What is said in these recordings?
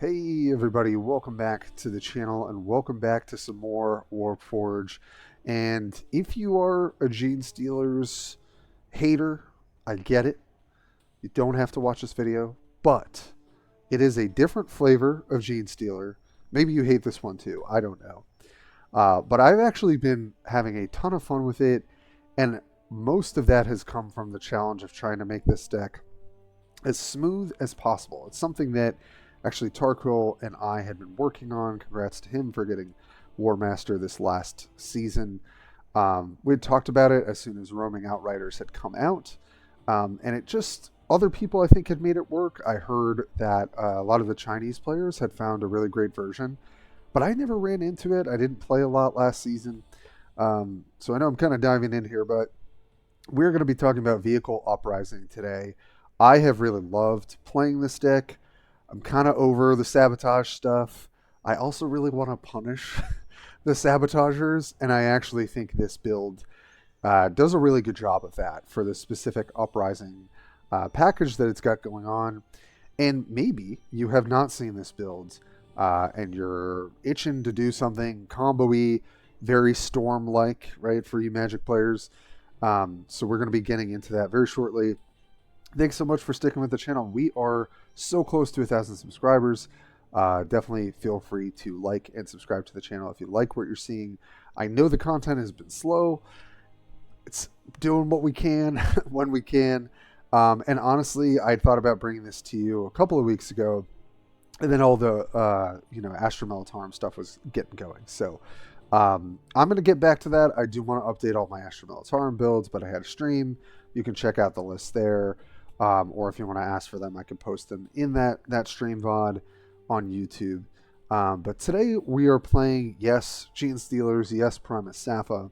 Hey everybody, welcome back to the channel and welcome back to some more Warpforge. And if you are a Genestealers hater, I get it. You don't have to watch this video, but it is a different flavor of Genestealer. Maybe you hate this one too, I don't know. But I've actually been having a ton of fun with it, and most of that has come from the challenge of trying to make this deck as smooth as possible. It's something that actually Tarkil and I had been working on. Congrats to him for getting War Master this last season. We had talked about it as soon as Roaming Outriders had come out, and it just, other people I think had made it work. I heard that a lot of the Chinese players had found a really great version, but I never ran into it. I didn't play a lot last season, so I know I'm kind of diving in here, but we're going to be talking about Vehicle Uprising today. I have really loved playing this deck. I'm kind of over the sabotage stuff. I also really want to punish the sabotagers, and I actually think this build does a really good job of that for the specific Uprising package that it's got going on. And maybe you have not seen this build, and you're itching to do something combo-y, very Storm-like, right, for you Magic players. So we're going to be getting into that very shortly. Thanks so much for sticking with the channel. We are so close to 1,000 subscribers. Definitely feel free to like and subscribe to the channel if you like what you're seeing. I know the content has been slow. It's doing what we can when we can. And honestly, I thought about bringing this to you a couple of weeks ago, and then all the Astra Militarum stuff was getting going. So I'm going to get back to that. I do want to update all my Astra Militarum builds, but I had a stream. You can check out the list there. Or if you want to ask for them, I can post them in that stream VOD on YouTube. But today we are playing, yes, Genestealers, yes, Primus Saffa.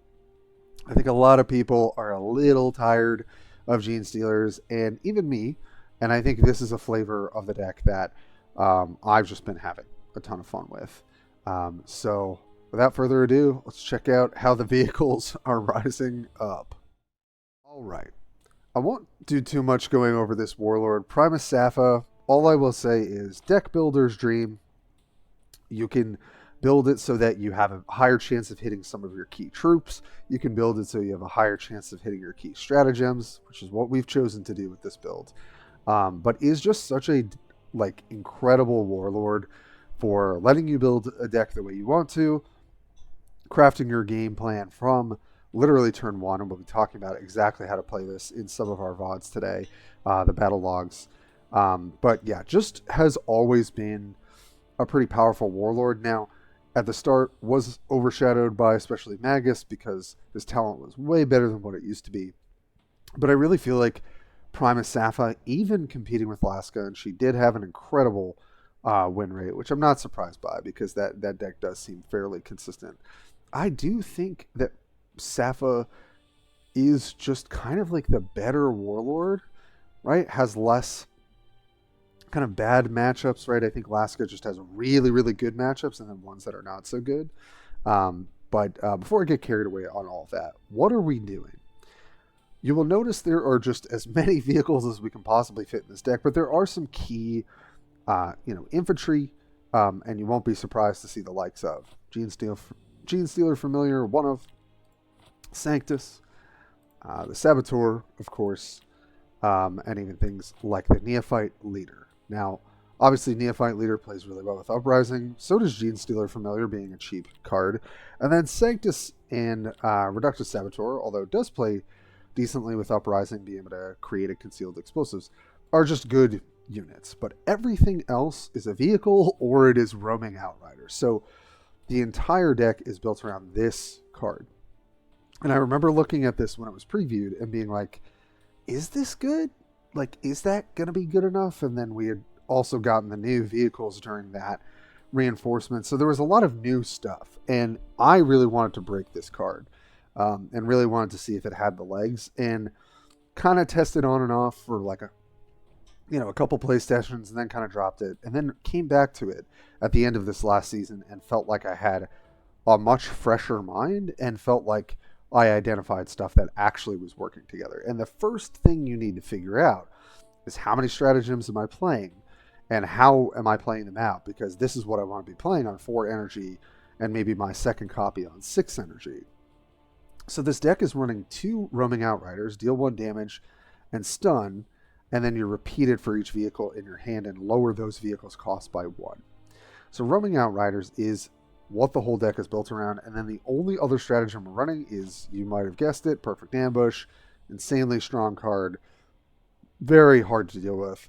I think a lot of people are a little tired of Genestealers, and even me. And I think this is a flavor of the deck that I've just been having a ton of fun with. So without further ado, let's check out how the vehicles are rising up. All right. I won't do too much going over this Warlord. Primus Saffa, all I will say is deck builder's dream. You can build it so that you have a higher chance of hitting some of your key troops. You can build it so you have a higher chance of hitting your key stratagems, which is what we've chosen to do with this build. But is just such a incredible Warlord for letting you build a deck the way you want to, crafting your game plan from literally turn one, and we'll be talking about exactly how to play this in some of our VODs today, the battle logs. But yeah, just has always been a pretty powerful Warlord. Now, at the start, was overshadowed by especially Magus because his talent was way better than what it used to be. But I really feel like Primus Saffa, even competing with Laska, and she did have an incredible win rate, which I'm not surprised by because that deck does seem fairly consistent. I do think that Saffa is just kind of like the better Warlord, right? Has less kind of bad matchups, right? I think Laska just has really, really good matchups and then ones that are not so good. But before I get carried away on all of that, what are we doing? You will notice there are just as many vehicles as we can possibly fit in this deck, but there are some key, infantry, and you won't be surprised to see the likes of Genestealer Familiar, one of Sanctus, the Saboteur, of course, and even things like the Neophyte Leader. Now, obviously, Neophyte Leader plays really well with Uprising. So does Genestealer Familiar, being a cheap card. And then Sanctus and Reductus Saboteur, although it does play decently with Uprising, being able to create a concealed explosives, are just good units. But everything else is a vehicle or it is Roaming Outriders. So the entire deck is built around this card. And I remember looking at this when it was previewed and being like, is this good? Is that going to be good enough? And then we had also gotten the new vehicles during that reinforcement. So there was a lot of new stuff. And I really wanted to break this card and really wanted to see if it had the legs, and kind of tested on and off for a couple play sessions, and then kind of dropped it, and then came back to it at the end of this last season and felt like I had a much fresher mind and felt like I identified stuff that actually was working together. And the first thing you need to figure out is how many stratagems am I playing? and how am I playing them out, because this is what I want to be playing on 4 energy and maybe my second copy on 6 energy. So this deck is running 2 Roaming Outriders, deal 1 damage and stun, and then you're repeated for each vehicle in your hand and lower those vehicles' cost by 1. So Roaming Outriders is what the whole deck is built around, and then the only other stratagem we're running is, you might have guessed it, Perfect Ambush, insanely strong card, very hard to deal with.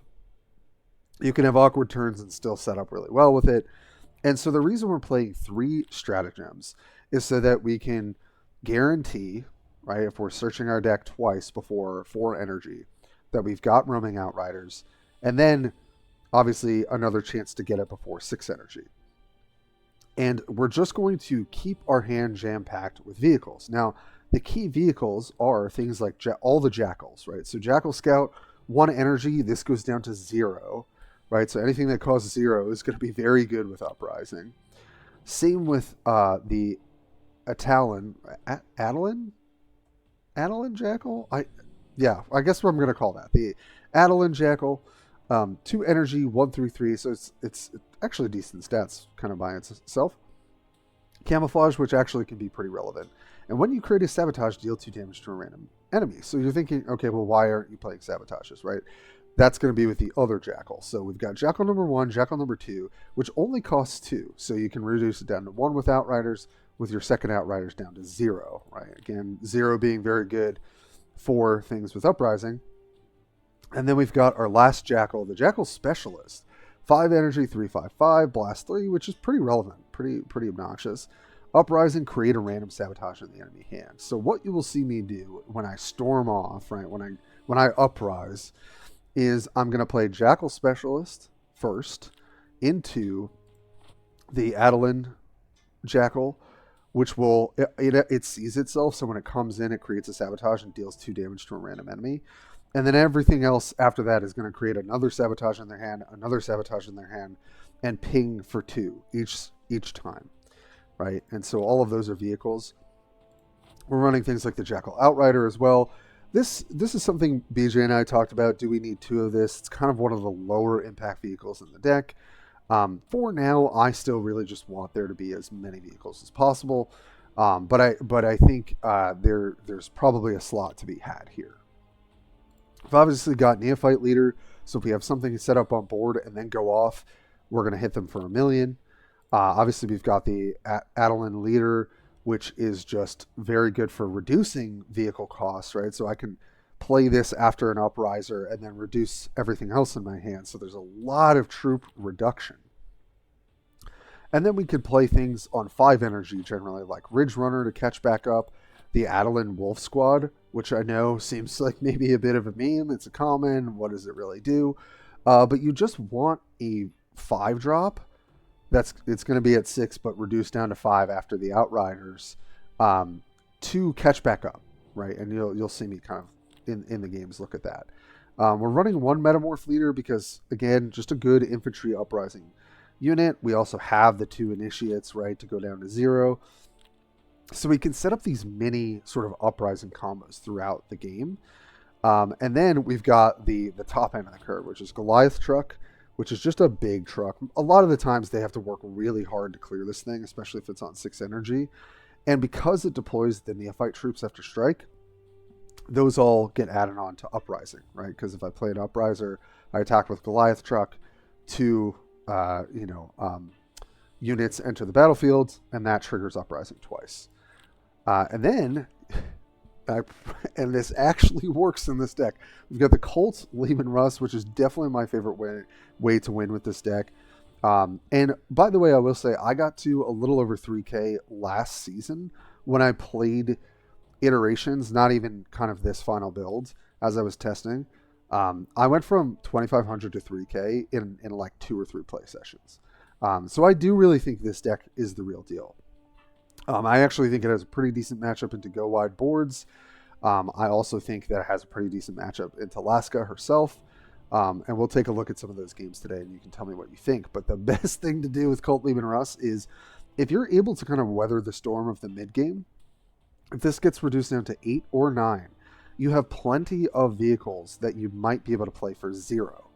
You can have awkward turns and still set up really well with it. And so the reason we're playing 3 stratagems is so that we can guarantee, right, if we're searching our deck twice before 4 energy, that we've got Roaming Outriders, and then obviously another chance to get it before 6 energy. And we're just going to keep our hand jam-packed with vehicles. Now, the key vehicles are things like all the Jackals, right? So Jackal Scout, 1 energy, this goes down to 0, right? So anything that costs 0 is going to be very good with Uprising. Same with the Atalan Jackal? I guess what I'm going to call that. The Atalan Jackal, 2 energy, 1 through 3, so it's actually decent stats kind of by itself. Camouflage, which actually can be pretty relevant. And when you create a sabotage, deal 2 damage to a random enemy. So you're thinking, okay, well, why aren't you playing sabotages, right? That's going to be with the other Jackal. So we've got Jackal number 1, Jackal number 2, which only costs 2. So you can reduce it down to 1 with Outriders, with your second Outriders down to 0, right? Again, 0 being very good for things with Uprising. And then we've got our last Jackal, the Jackal Specialist. 5 energy, 3/5/5, blast 3, which is pretty relevant, pretty obnoxious. Uprising, create a random sabotage in the enemy hand. So what you will see me do when I storm off, right, when I uprise, is I'm going to play Jackal Specialist first into the Atalan Jackal, which will, it sees itself, so when it comes in, it creates a sabotage and deals 2 damage to a random enemy. And then everything else after that is going to create another sabotage in their hand, another sabotage in their hand, and ping for 2 each time, right? And so all of those are vehicles. We're running things like the Jackal Outrider as well. This is something BJ and I talked about. Do we need 2 of this? It's kind of one of the lower impact vehicles in the deck. For now, I still really just want there to be as many vehicles as possible. But I think there's probably a slot to be had here. We've obviously got Neophyte Leader, so if we have something set up on board and then go off, we're going to hit them for 1 million. Obviously, we've got the Atalan Leader, which is just very good for reducing vehicle costs, right? So I can play this after an Upriser and then reduce everything else in my hand. So there's a lot of troop reduction. And then we could play things on 5 energy generally, like Ridgerunner to catch back up, the Atalan Wolfquad, which I know seems like maybe a bit of a meme. It's a common. What does it really do? But you just want a 5-drop. It's going to be at 6, but reduced down to 5 after the Outriders to catch back up, right? And you'll see me kind of in the games look at that. We're running 1 Metamorph Leader because, again, just a good infantry Uprising unit. We also have the 2 Initiates, right, to go down to 0. So we can set up these mini sort of Uprising combos throughout the game. And then we've got the top end of the curve, which is Goliath Truck, which is just a big truck. A lot of the times they have to work really hard to clear this thing, especially if it's on 6 energy. And because it deploys the Neophyte troops after strike, those all get added on to Uprising, right? Because if I play an Upriser, I attack with Goliath Truck, 2 units enter the battlefield, and that triggers Uprising twice. And then, and this actually works in this deck, we've got the Cult Leman Russ, which is definitely my favorite way to win with this deck. And by the way, I will say I got to a little over 3K last season when I played iterations, not even kind of this final build as I was testing. I went from 2,500 to 3K in like 2 or 3 play sessions. So I do really think this deck is the real deal. I actually think it has a pretty decent matchup into go wide boards. I also think that it has a pretty decent matchup into Laska herself. And we'll take a look at some of those games today and you can tell me what you think. But the best thing to do with Cult Leman Russ is if you're able to kind of weather the storm of the mid game, if this gets reduced down to 8 or 9, you have plenty of vehicles that you might be able to play for 0,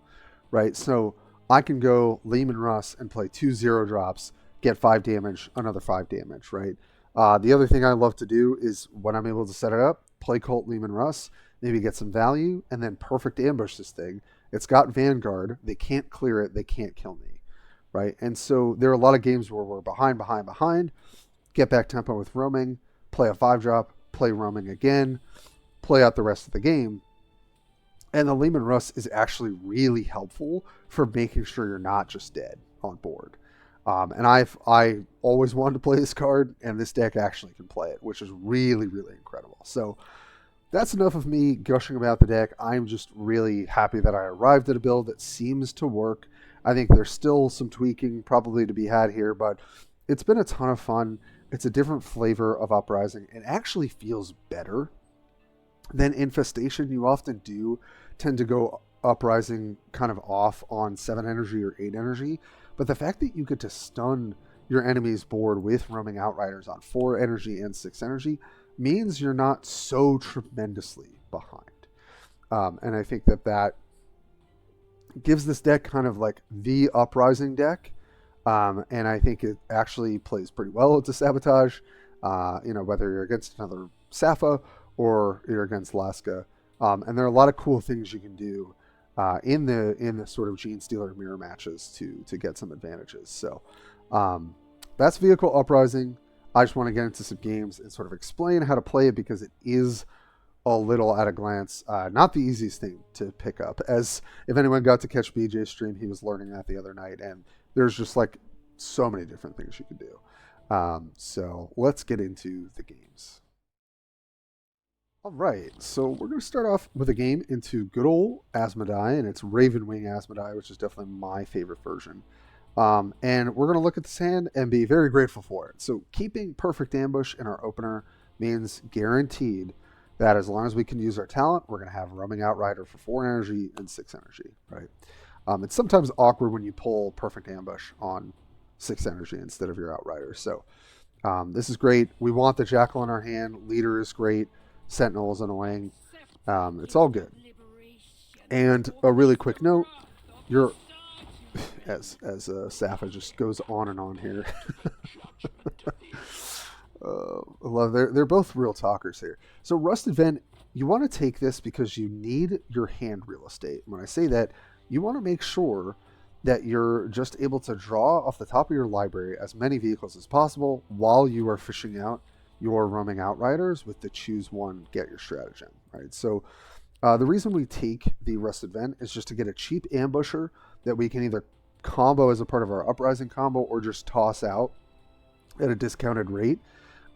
right? So I can go Leman Russ and play 2 0-drops, get 5 damage, another 5 damage, right? The other thing I love to do is when I'm able to set it up, play Cult Leman Russ, maybe get some value, and then perfect ambush this thing. It's got Vanguard. They can't clear it. They can't kill me, right? And so there are a lot of games where we're behind, get back tempo with roaming, play a 5-drop, play roaming again, play out the rest of the game. And the Leman Russ is actually really helpful for making sure you're not just dead on board. And I always wanted to play this card, and this deck actually can play it, which is really, really incredible. So that's enough of me gushing about the deck. I'm just really happy that I arrived at a build that seems to work. I think there's still some tweaking probably to be had here, but it's been a ton of fun. It's a different flavor of Uprising. It actually feels better than Infestation. You often do tend to go Uprising kind of off on 7 energy or 8 energy, but the fact that you get to stun your enemy's board with Roaming Outriders on 4 energy and 6 energy means you're not so tremendously behind. And I think that gives this deck kind of like the Uprising deck. And I think it actually plays pretty well into Sabotage, whether you're against another Saffa or you're against Laska. And there are a lot of cool things you can do in the sort of Genestealer mirror matches to get some advantages. So that's Vehicle Uprising. I just want to get into some games and sort of explain how to play it, because it is a little at a glance not the easiest thing to pick up. As if anyone got to catch BJ's stream, he was learning that the other night, and there's just like so many different things you can do. So let's get into the games. All right, so we're going to start off with a game into good old Asmodai, and it's Ravenwing Asmodai, which is definitely my favorite version. And we're going to look at this hand and be very grateful for it. So keeping Perfect Ambush in our opener means guaranteed that as long as we can use our talent, we're going to have Roaming Outrider for 4 energy and 6 energy, right? It's sometimes awkward when you pull Perfect Ambush on 6 energy instead of your Outrider. So this is great. We want the Jackal in our hand. Leader is great. Sentinel is annoying. It's all good. And a really quick note, as Saffa just goes on and on here. I love they're both real talkers here. So Rusted Vent, you want to take this because you need your hand real estate. When I say that, you want to make sure that you're just able to draw off the top of your library as many vehicles as possible while you are fishing out your Roaming Outriders with the choose one, get your stratagem, right? So the reason we take the Rusted Vent is just to get a cheap ambusher that we can either combo as a part of our Uprising combo or just toss out at a discounted rate.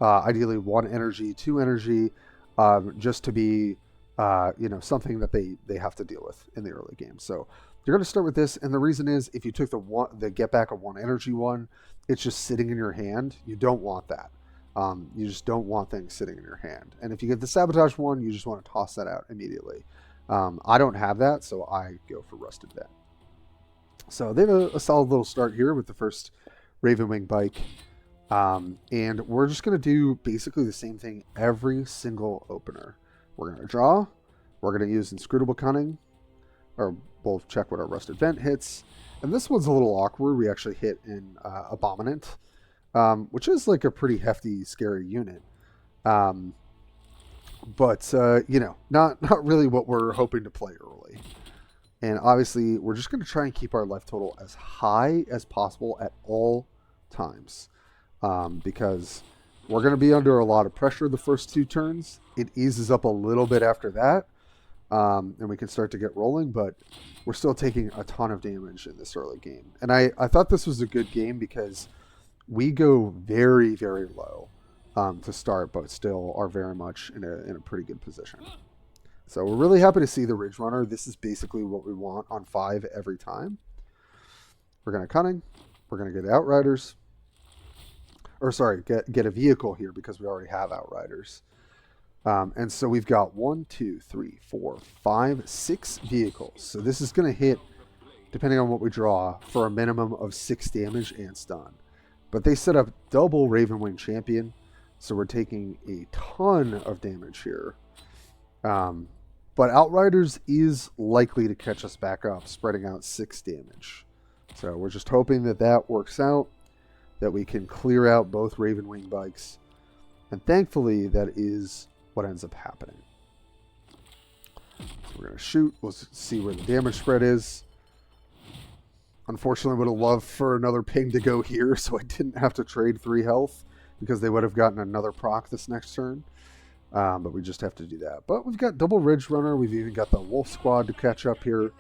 Ideally 1 energy, 2 energy, just to be something that they have to deal with in the early game. So you're going to start with this, and the reason is if you took the get back of 1 energy one, it's just sitting in your hand. You don't want that. You just don't want things sitting in your hand. And if you get the Sabotage one, you just want to toss that out immediately. I don't have that, so I go for Rusted Vent. So they have a solid little start here with the first Ravenwing bike. And we're just going to do basically the same thing every single opener. We're going to draw. We're going to use Inscrutable Cunning. Or we'll check what our Rusted Vent hits. And this one's a little awkward. We actually hit in Abominant, which is like a pretty hefty, scary unit. But not really what we're hoping to play early. And obviously, we're just going to try and keep our life total as high as possible at all times. Because we're going to be under a lot of pressure the first 2 turns. It eases up a little bit after that. And we can start to get rolling, but we're still taking a ton of damage in this early game. And I thought this was a good game because we go very, very low to start, but still are very much in a pretty good position. So we're really happy to see the Ridgerunner. This is basically what we want on 5 every time. We're going to Cunning. We're going to get Outriders. Or sorry, get a vehicle here because we already have Outriders. And so we've got 1, 2, 3, 4, 5, 6 vehicles. So this is going to hit, depending on what we draw, for a minimum of 6 damage and stun. But they set up double Ravenwing Champion, so we're taking a ton of damage here. But Outriders is likely to catch us back up, spreading out 6 damage. So we're just hoping that that works out, that we can clear out both Raven Wing bikes. And thankfully, that is what ends up happening. So we're going to shoot. We'll see where the damage spread is. Unfortunately, would have loved for another ping to go here, so I didn't have to trade 3 health, because they would have gotten another proc this next turn. But we just have to do that. But we've got double Ridgerunner. We've even got the Wolfquad to catch up here.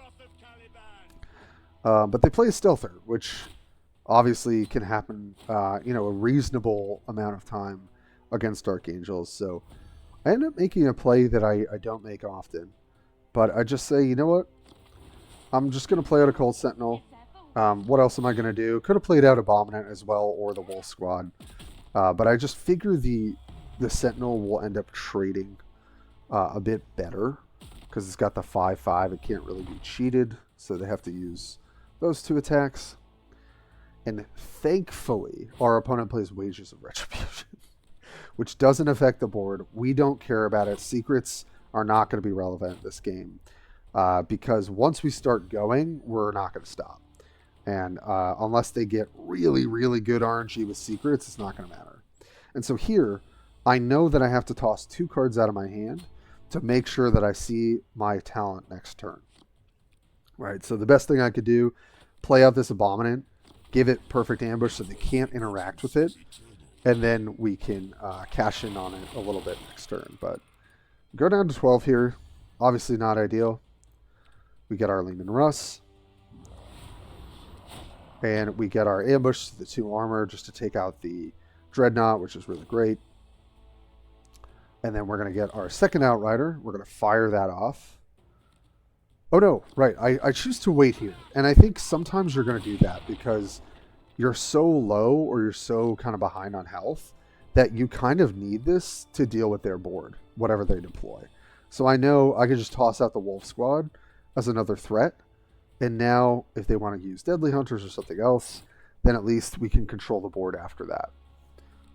But they play a stealther, which obviously can happen, a reasonable amount of time against Archangels. So I end up making a play that I don't make often. But I just say, you know what? I'm just going to play out a Cult Sentinel. What else am I going to do? Could have played out Abominant as well, or the Wolfquad. But I just figure the Sentinel will end up trading a bit better, because it's got the 5/5. It can't really be cheated, so they have to use those 2 attacks. And thankfully, our opponent plays Wages of Retribution, which doesn't affect the board. We don't care about it. Secrets are not going to be relevant in this game, because once we start going, we're not going to stop. And unless they get really, really good RNG with secrets, it's not going to matter. And so here, I know that I have to toss 2 cards out of my hand to make sure that I see my talent next turn. Right, so the best thing I could do, play out this Abominant, give it perfect ambush so they can't interact with it, and then we can cash in on it a little bit next turn. But go down to 12 here, obviously not ideal. We get our Leman Russ, and we get our ambush to the 2 armor just to take out the Dreadnought, which is really great. And then we're going to get our second Outrider. We're going to fire that off. Oh no, right, I choose to wait here. And I think sometimes you're going to do that because you're so low, or you're so kind of behind on health, that you kind of need this to deal with their board, whatever they deploy. So I know I can just toss out the Wolfquad as another threat. And now if they want to use Deadly Hunters or something else, then at least we can control the board after that.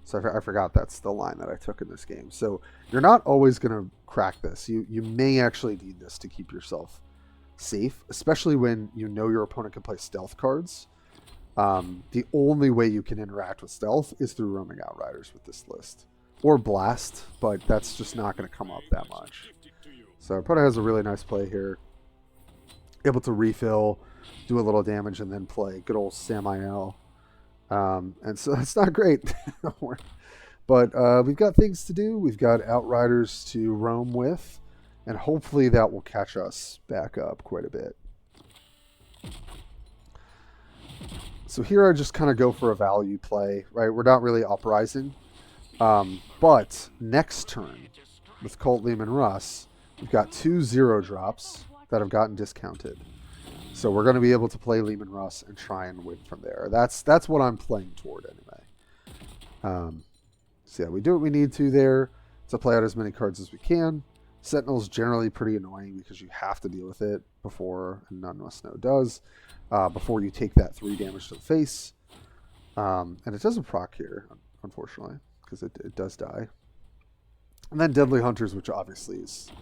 So I forgot that's the line that I took in this game. So you're not always going to crack this. You may actually need this to keep yourself safe, especially when you know your opponent can play stealth cards. The only way you can interact with stealth is through Roaming Outriders with this list. Or Blast, but that's just not going to come up that much. So our opponent has a really nice play here. Able to refill, do a little damage, and then play good old Samael. And so that's not great. But we've got things to do. We've got Outriders to roam with. And hopefully that will catch us back up quite a bit. So here I just kind of go for a value play, right? We're not really Uprising. But next turn, with Cult Leman Russ, we've got 2 0 drops that have gotten discounted. So we're going to be able to play Leman Russ and try and win from there. That's what I'm playing toward anyway. So yeah, we do what we need to there to play out as many cards as we can. Sentinel's generally pretty annoying because you have to deal with it before, and None Must Know does, before you take that 3 damage to the face. And it doesn't proc here, unfortunately, because it does die. And then Deadly Hunters, which obviously is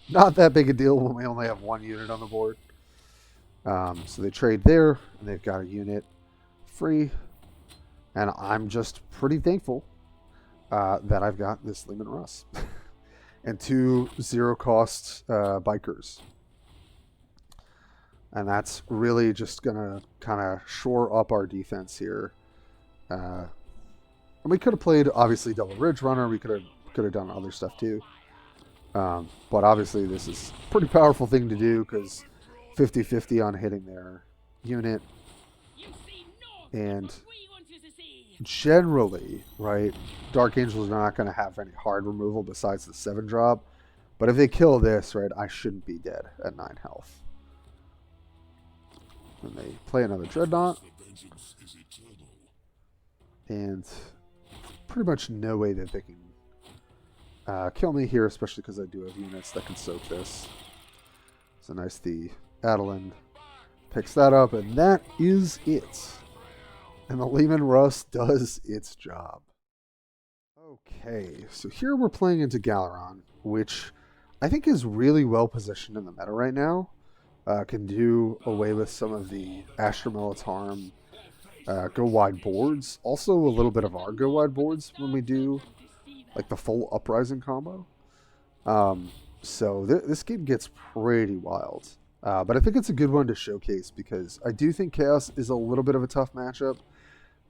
not that big a deal when we only have 1 unit on the board. So they trade there, and they've got a unit free. And I'm just pretty thankful that I've got this Leman Russ. And 2 0-cost bikers. And that's really just going to kind of shore up our defense here. And we could have played, obviously, double Ridgerunner. We could have done other stuff too. But obviously this is a pretty powerful thing to do because 50-50 on hitting their unit. And generally, right, Dark Angels are not going to have any hard removal besides the 7 drop. But if they kill this, right, I shouldn't be dead at 9 health. And they play another Dreadnought. And pretty much no way that they can kill me here, especially because I do have units that can soak this. So nice, the Atalan picks that up, and that is it. And the Leman Russ does its job. Okay, so here we're playing into Galeron, which I think is really well positioned in the meta right now. can do away with some of the Astra Militarm go wide boards. Also a little bit of our go wide boards when we do like the full Uprising combo. So this game gets pretty wild. But I think it's a good one to showcase because I do think Chaos is a little bit of a tough matchup.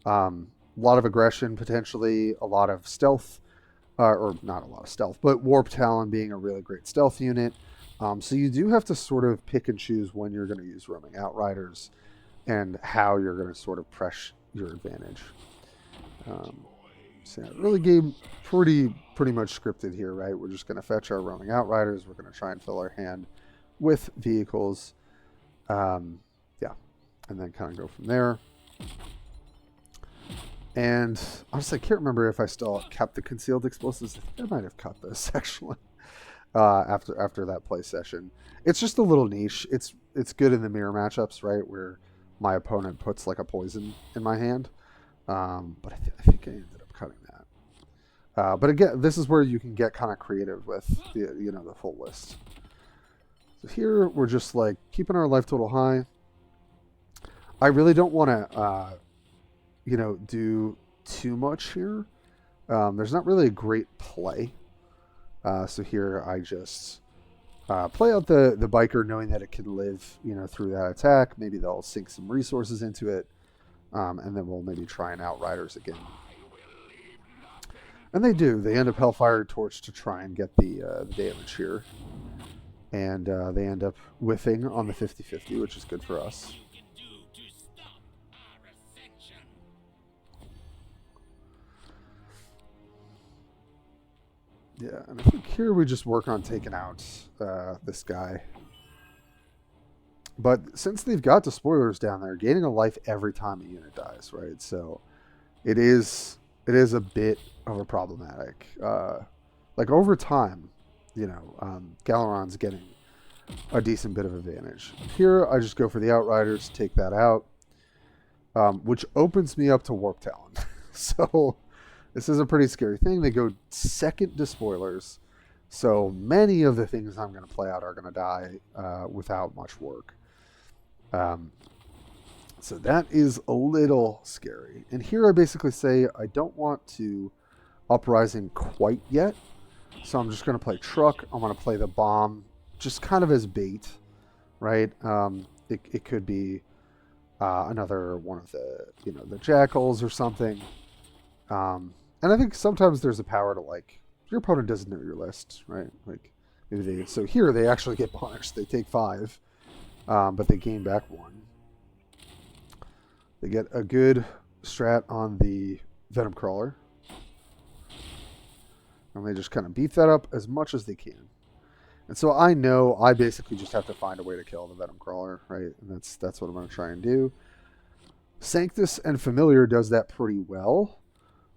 A lot of aggression, potentially a lot of stealth, or not a lot of stealth, but Warp Talon being a really great stealth unit. So you do have to sort of pick and choose when you're going to use Roaming Outriders and how you're going to sort of press your advantage. So yeah, really game pretty much scripted here, right? We're just going to fetch our Roaming Outriders. We're going to try and fill our hand with vehicles. Yeah, and then kind of go from there. And honestly, I can't remember if I still kept the concealed explosives. I think I might have cut this actually after that play session. It's just a little niche. It's good in the mirror matchups, right, where my opponent puts like a poison in my hand. But I think I ended up cutting that. But again, this is where you can get kind of creative with the full list. So here we're just like keeping our life total high. I really don't want to do too much here. There's not really a great play. So here I just play out the biker knowing that it can live, through that attack. Maybe they'll sink some resources into it. And then we'll maybe try and Outriders again. And they do. They end up Hellfire Torch to try and get the damage here. And they end up whiffing on the 50-50, which is good for us. Yeah, and I think here we just work on taking out this guy. But since they've got the spoilers down there, gaining a life every time a unit dies, right? So it is a bit of a problematic. Like over time, Galaron's getting a decent bit of advantage. Here I just go for the Outriders, take that out, which opens me up to Warp Talon. So this is a pretty scary thing. They go second to spoilers. So many of the things I'm going to play out are going to die without much work. So that is a little scary. And here I basically say I don't want to Uprising quite yet. So I'm just going to play Truck. I'm going to play the Bomb just kind of as bait, right? It could be another one of the Jackals or something. And I think sometimes there's a power to like, your opponent doesn't know your list, right? Like maybe so here they actually get punished. They take 5, but they gain back 1. They get a good strat on the Venom Crawler. And they just kind of beef that up as much as they can. And so I know I basically just have to find a way to kill the Venom Crawler, right? And that's what I'm going to try and do. Sanctus and Familiar does that pretty well,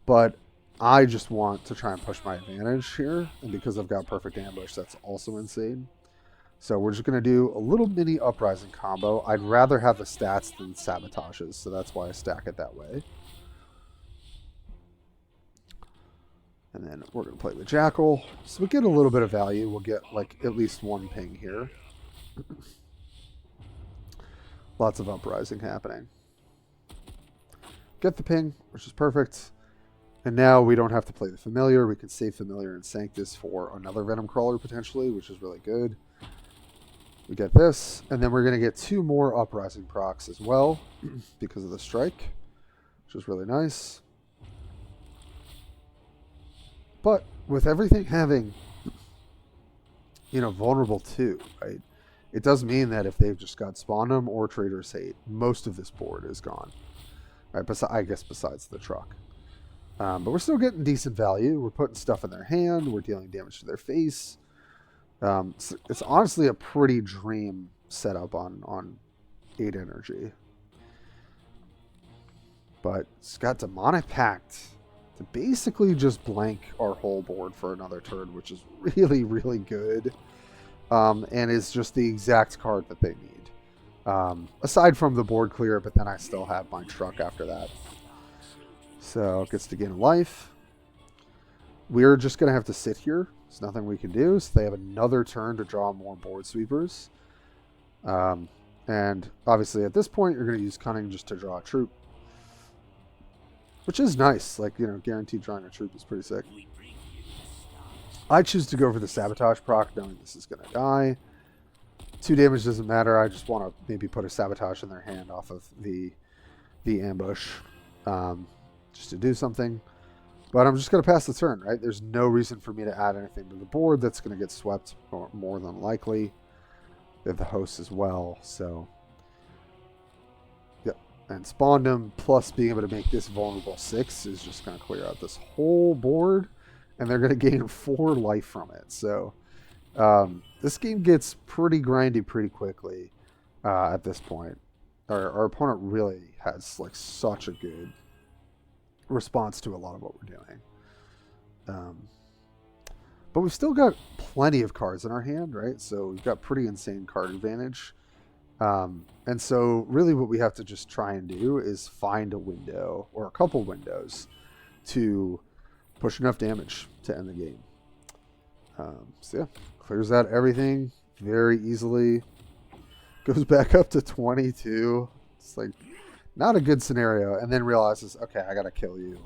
but I just want to try and push my advantage here. And because I've got Perfect Ambush, that's also insane. So we're just going to do a little mini Uprising combo. I'd rather have the stats than sabotages, so that's why I stack it that way. And then we're going to play the Jackal. So we get a little bit of value. We'll get like at least 1 ping here. Lots of Uprising happening. Get the ping, which is perfect. And now we don't have to play the Familiar. We can save Familiar and Sanctus for another Venom Crawler potentially, which is really good. We get this, and then we're going to get 2 more Uprising procs as well because of the strike, which is really nice. But with everything having, vulnerable 2, right? It does mean that if they've just got Spawndom or Trader's Hate, most of this board is gone. Right? I guess besides the truck. But we're still getting decent value. We're putting stuff in their hand. We're dealing damage to their face. It's honestly a pretty dream setup on 8 energy. But it's got Demonic Pact to basically just blank our whole board for another turn, which is really, really good. And is just the exact card that they need. Aside from the board clear, but then I still have my truck after that. So it gets to gain life. We're just going to have to sit here. There's nothing we can do. So they have another turn to draw more board sweepers. And obviously at this point, you're going to use Cunning just to draw a troop. Which is nice. Like, you know, guaranteed drawing a troop is pretty sick. I choose to go for the Sabotage proc, knowing this is going to die. 2 damage doesn't matter. I just want to maybe put a Sabotage in their hand off of the ambush. Just to do something. But I'm just going to pass the turn, right? There's no reason for me to add anything to the board that's going to get swept more than likely. They have the host as well, so... Yep. And spawned him, plus being able to make this vulnerable 6 is just going to clear out this whole board. And they're going to gain 4 life from it. So this game gets pretty grindy pretty quickly at this point. Our opponent really has like such a good response to a lot of what we're doing. But we've still got plenty of cards in our hand, right? So we've got pretty insane card advantage. And so really what we have to just try and do is find a window or a couple windows to push enough damage to end the game. So yeah, clears out everything very easily. Goes back up to 22. It's like not a good scenario. And then realizes, okay, I got to kill you.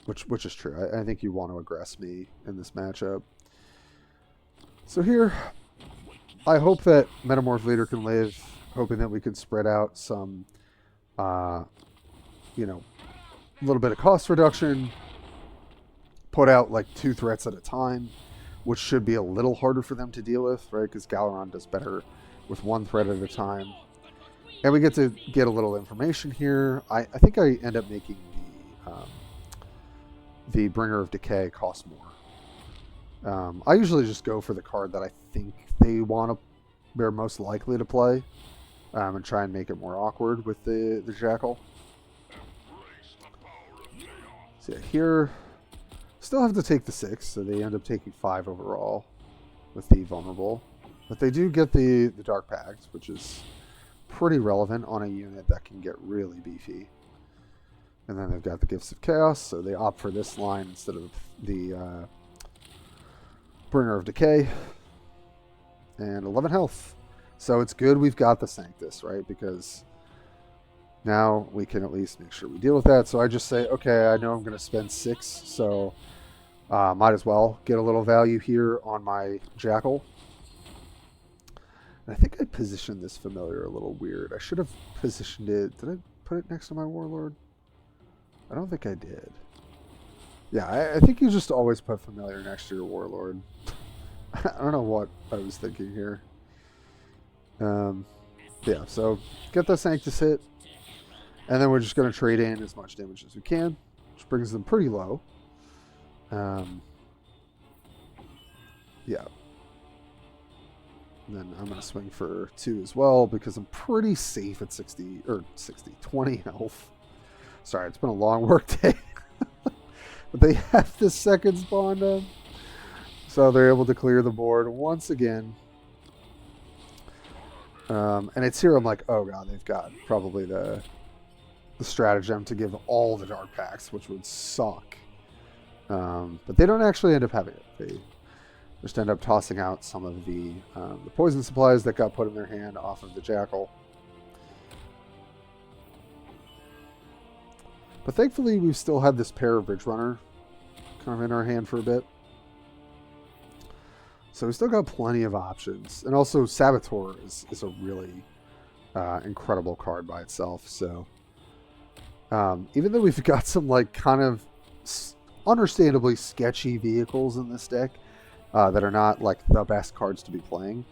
Which is true. I think you want to aggress me in this matchup. So here, I hope that Metamorph Leader can live. Hoping that we can spread out some, you know, a little bit of cost reduction. Put out like 2 threats at a time, which should be a little harder for them to deal with, right? Because Galaron does better with 1 threat at a time. And we get to get a little information here. I think I end up making the Bringer of Decay cost more. I usually just go for the card that I think they're most likely to play, and try and make it more awkward with the Jackal. So yeah, here, still have to take the 6, so they end up taking 5 overall with the vulnerable. But they do get the Dark Pact, which is pretty relevant on a unit that can get really beefy. And then they've got the Gifts of Chaos, so they opt for this line instead of the Bringer of Decay. And 11 health. So it's good we've got the Sanctus, right? Because now we can at least make sure we deal with that. So I just say, okay, I know I'm going to spend 6, so might as well get a little value here on my Jackal. And I think I positioned this Familiar a little weird. I should have positioned it. Did I put it next to my Warlord? I don't think I did. Yeah, I think you just always put Familiar next to your Warlord. I don't know what I was thinking here. Yeah, so get the Sanctus hit. And then we're just going to trade in as much damage as we can, which brings them pretty low. Yeah. And then I'm going to swing for 2 as well because I'm pretty safe at 20 health. Sorry, it's been a long work day. But they have the second spawn up. So they're able to clear the board once again. And it's here I'm like, oh god, they've got probably the stratagem to give all the Dark Pacts, which would suck. But they don't actually end up having it. They just end up tossing out some of the poison supplies that got put in their hand off of the Jackal. But thankfully, we've still had this pair of Ridgerunner kind of in our hand for a bit. So we still got plenty of options. And also, Saboteur is a really incredible card by itself. So even though we've got some like kind of understandably sketchy vehicles in this deck that are not like the best cards to be playing,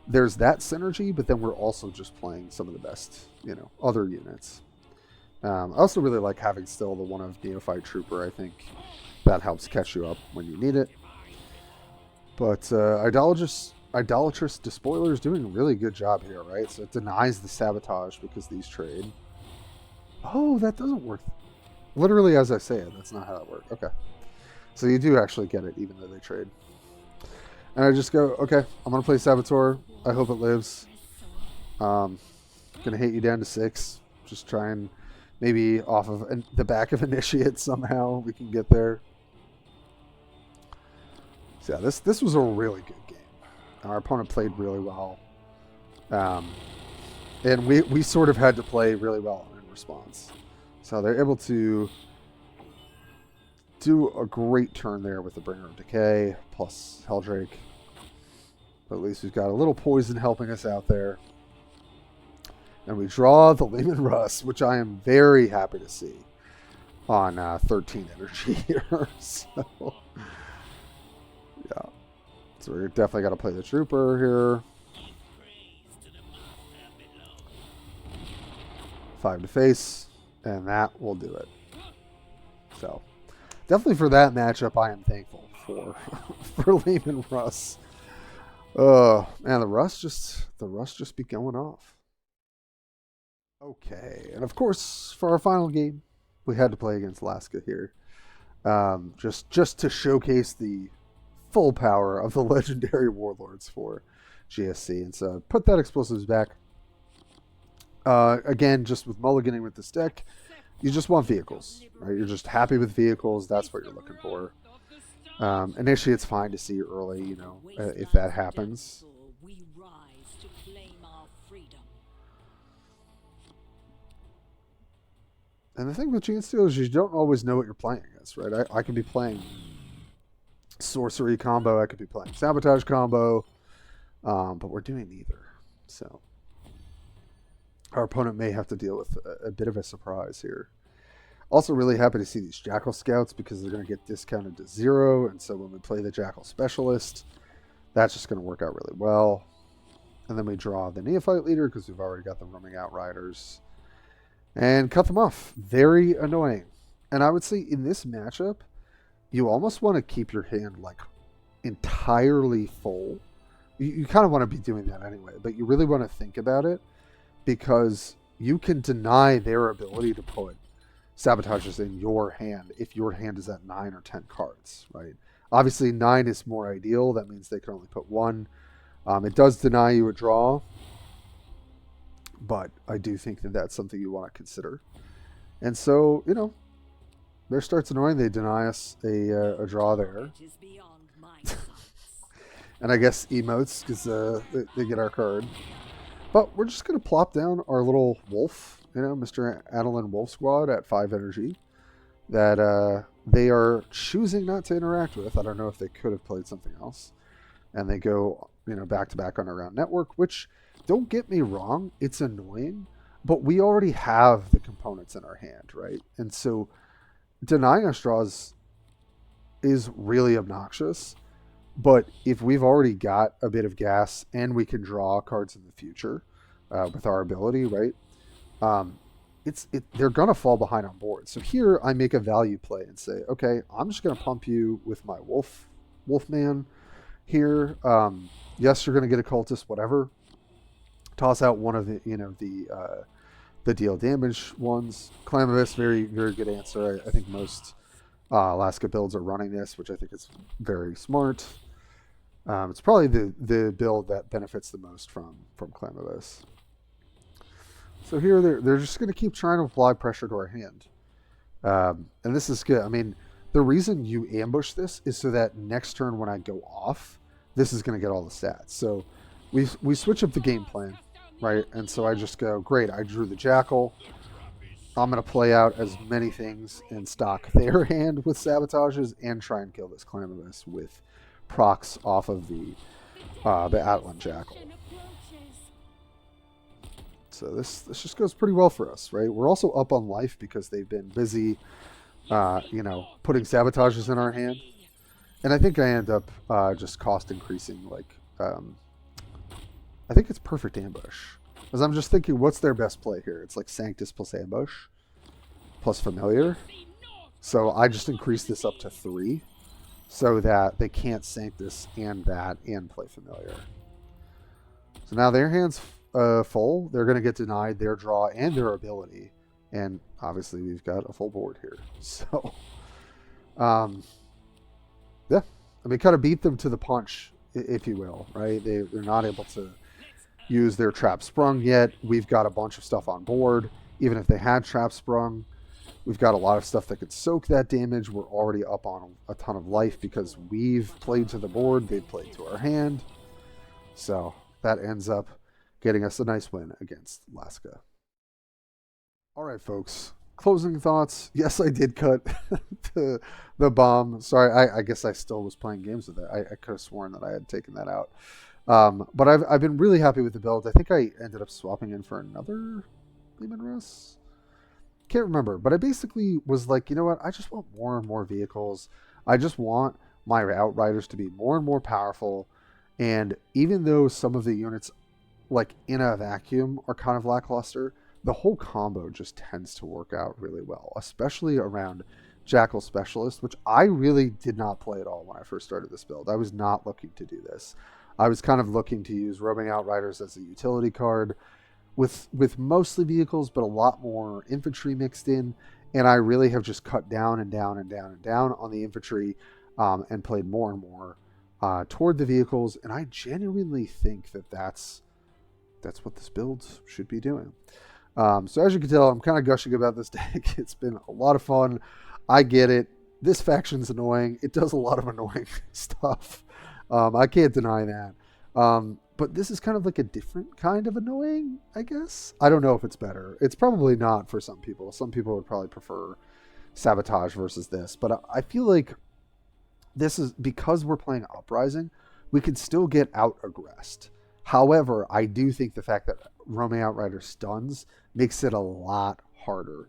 there's that synergy, but then we're also just playing some of the best, other units. I also really like having still the one of Neophyte Trooper. I think that helps catch you up when you need it. But Idolatrous Despoiler is doing a really good job here, right? So it denies the Sabotage because these trade. Oh, that doesn't work. Literally as I say it, that's not how that works. Okay. So you do actually get it even though they trade. And I just go, okay, I'm going to play Saboteur. I hope it lives. Going to hate you down to 6. Just try and maybe off of the back of Initiate somehow we can get there. So yeah, this was a really good game. Our opponent played really well. And we sort of had to play really well in response. So they're able to do a great turn there with the Bringer of Decay plus Helldrake. But at least we've got a little poison helping us out there. And we draw the Leman Russ, which I am very happy to see on 13 energy here. So, yeah. So we're definitely got to play the Trooper here. 5 to face, and that will do it. So, definitely for that matchup, I am thankful for Leman Russ. Man, the Russ just be going off. Okay, and of course, for our final game, we had to play against Alaska here, just to showcase the full power of the legendary warlords for GSC, and so put that explosives back. Again, just with mulliganing with this deck, you just want vehicles, right? You're just happy with vehicles. That's what you're looking for. Initially, it's fine to see early, you know, if that happens. And the thing with Genestealer is you don't always know what you're playing against, right? I could be playing sorcery combo, I could be playing sabotage combo, but we're doing neither. So our opponent may have to deal with a bit of a surprise here. Also really happy to see these Jackal Scouts because they're going to get discounted to 0, and so when we play the Jackal Specialist, that's just going to work out really well. And then we draw the Neophyte Leader because we've already got the Roaming Outriders. And cut them off. Very annoying. And I would say in this matchup, you almost want to keep your hand like entirely full. You kind of want to be doing that anyway, but you really want to think about it because you can deny their ability to put sabotages in your hand if your hand is at 9 or 10 cards, right? Obviously 9 is more ideal. That means they can only put 1. It does deny you a draw, but I do think that that's something you want to consider. And so, you know, there starts annoying. They deny us a draw there. And I guess emotes because they get our card. But we're just going to plop down our little wolf, you know, Mr. Atalan Wolfquad at 5 energy that they are choosing not to interact with. I don't know if they could have played something else. And they go, you know, back to back on around network, which... Don't get me wrong, it's annoying, but we already have the components in our hand, right? And so denying us draws is really obnoxious, but if we've already got a bit of gas and we can draw cards in the future with our ability, right? They're going to fall behind on board. So here I make a value play and say, okay, I'm just going to pump you with my Wolfman here. Yes, you're going to get a cultist, whatever. Toss out one of the, you know, the deal damage ones. Clamavus, very, very good answer. I think most Alaska builds are running this, which I think is very smart. It's probably the build that benefits the most from Clamavus. So here they're just going to keep trying to apply pressure to our hand. And this is good. I mean, the reason you ambush this is so that next turn when I go off, this is going to get all the stats. So we switch up the game plan. Right, and so I just go, great, I drew the Jackal. I'm going to play out as many things and stock their hand with sabotages and try and kill this Clamavus with procs off of the Atalan Jackal. So this just goes pretty well for us, right? We're also up on life because they've been busy, you know, putting sabotages in our hand. And I think I end up just cost increasing, like... I think it's perfect ambush. Because I'm just thinking, what's their best play here? It's like Sanctus plus ambush, plus familiar. So I just increase this up to 3, so that they can't Sanctus and that and play familiar. So now their hand's full. They're going to get denied their draw and their ability. And obviously we've got a full board here. So, yeah. I mean, kind of beat them to the punch, if you will, right? They're not able to use their trap sprung yet. We've got a bunch of stuff on board. Even if they had trap sprung, we've got a lot of stuff that could soak that damage. We're already up on a ton of life because we've played to the board. They've played to our hand. So that ends up getting us a nice win against Laska. All right, folks. Closing thoughts. Yes, I did cut the bomb. Sorry, I guess I still was playing games with it. I could have sworn that I had taken that out. But I've been really happy with the build. I think I ended up swapping in for another Leman Russ. Can't remember, but I basically was like, you know what? I just want more and more vehicles. I just want my Outriders to be more and more powerful. And even though some of the units, like in a vacuum, are kind of lackluster, the whole combo just tends to work out really well, especially around Jackal Specialist, which I really did not play at all when I first started this build. I was not looking to do this. I was kind of looking to use Roaming Outriders as a utility card with mostly vehicles, but a lot more infantry mixed in. And I really have just cut down and down and down and down on the infantry and played more and more toward the vehicles. And I genuinely think that that's what this build should be doing. So as you can tell, I'm kind of gushing about this deck. It's been a lot of fun. I get it. This faction's annoying. It does a lot of annoying stuff. I can't deny that. But this is kind of like a different kind of annoying, I guess. I don't know if it's better. It's probably not for some people. Some people would probably prefer Sabotage versus this. But I feel like this is, because we're playing Uprising, we can still get out-aggressed. However, I do think the fact that Roaming Outrider stuns makes it a lot harder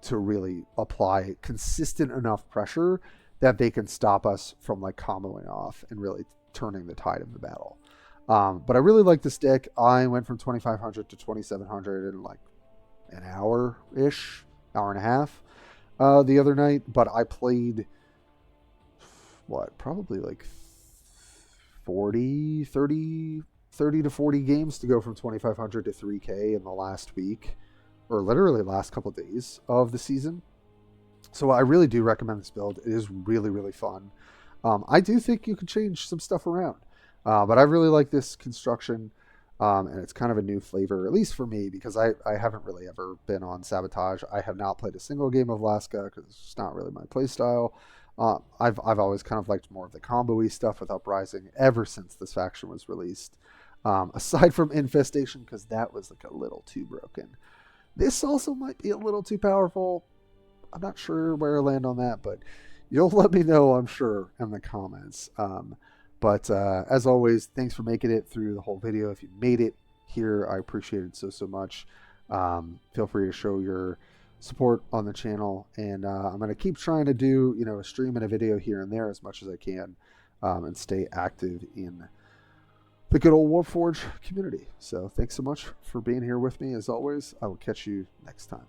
to really apply consistent enough pressure that they can stop us from like comboing off and really turning the tide of the battle. But I really like this deck. I went from 2,500 to 2,700 in like an hour-ish, hour and a half the other night. But I played, probably like 30 to 40 games to go from 2,500 to 3K in the last week, or literally last couple of days of the season. So I really do recommend this build. It is really, really fun. I do think you can change some stuff around, but I really like this construction, and it's kind of a new flavor, at least for me, because I haven't really ever been on Sabotage. I have not played a single game of Laska because it's just not really my play style. I've always kind of liked more of the combo-y stuff with Uprising ever since this faction was released. Aside from Infestation, because that was like a little too broken. This also might be a little too powerful. I'm not sure where I land on that, but you'll let me know, I'm sure, in the comments. But as always, thanks for making it through the whole video. If you made it here, I appreciate it so much. Feel free to show your support on the channel, and I'm going to keep trying to do a stream and a video here and there as much as I can, and stay active in the good old Warpforge community. So thanks so much for being here with me. As always, I will catch you next time.